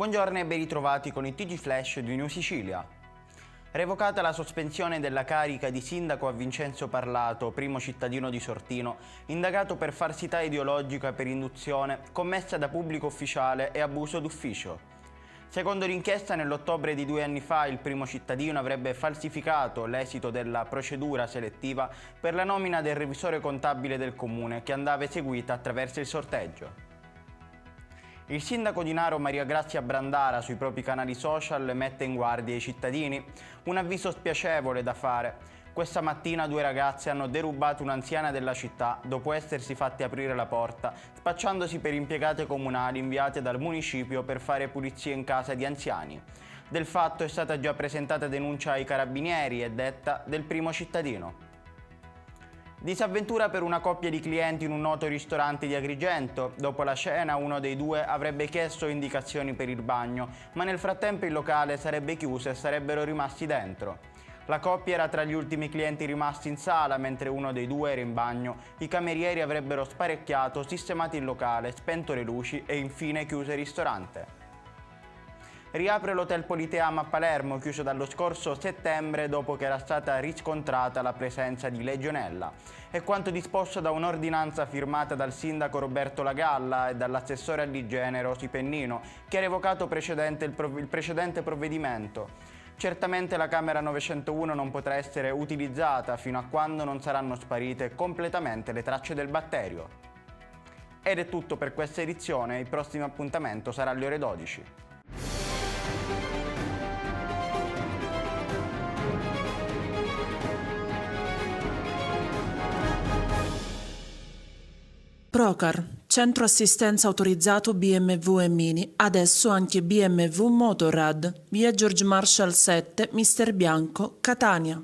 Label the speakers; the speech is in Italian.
Speaker 1: Buongiorno e ben ritrovati con il TG Flash di New Sicilia. Revocata la sospensione della carica di sindaco a Vincenzo Parlato, primo cittadino di Sortino, indagato per falsità ideologica per induzione, commessa da pubblico ufficiale e abuso d'ufficio. Secondo l'inchiesta, nell'ottobre di 2 anni fa il primo cittadino avrebbe falsificato l'esito della procedura selettiva per la nomina del revisore contabile del comune, che andava eseguita attraverso il sorteggio. Il sindaco di Naro Maria Grazia Brandara sui propri canali social mette in guardia i cittadini. Un avviso spiacevole da fare. Questa mattina 2 ragazze hanno derubato un'anziana della città dopo essersi fatti aprire la porta, spacciandosi per impiegate comunali inviate dal municipio per fare pulizie in casa di anziani. Del fatto è stata già presentata denuncia ai carabinieri e detta del primo cittadino. Disavventura per una coppia di clienti in un noto ristorante di Agrigento. Dopo la cena uno dei due avrebbe chiesto indicazioni per il bagno, ma nel frattempo il locale sarebbe chiuso e sarebbero rimasti dentro. La coppia era tra gli ultimi clienti rimasti in sala, mentre uno dei due era in bagno. I camerieri avrebbero sparecchiato, sistemato il locale, spento le luci e infine chiuso il ristorante. Riapre l'Hotel Politeama a Palermo, chiuso dallo scorso settembre dopo che era stata riscontrata la presenza di legionella. È quanto disposto da un'ordinanza firmata dal sindaco Roberto Lagalla e dall'assessore all'igiene Rosi Pennino, che ha revocato il precedente provvedimento. Certamente la Camera 901 non potrà essere utilizzata fino a quando non saranno sparite completamente le tracce del batterio. Ed è tutto per questa edizione, il prossimo appuntamento sarà alle ore 12.
Speaker 2: Procar, centro assistenza autorizzato BMW e Mini, adesso anche BMW Motorrad, via George Marshall 7, Mister Bianco, Catania.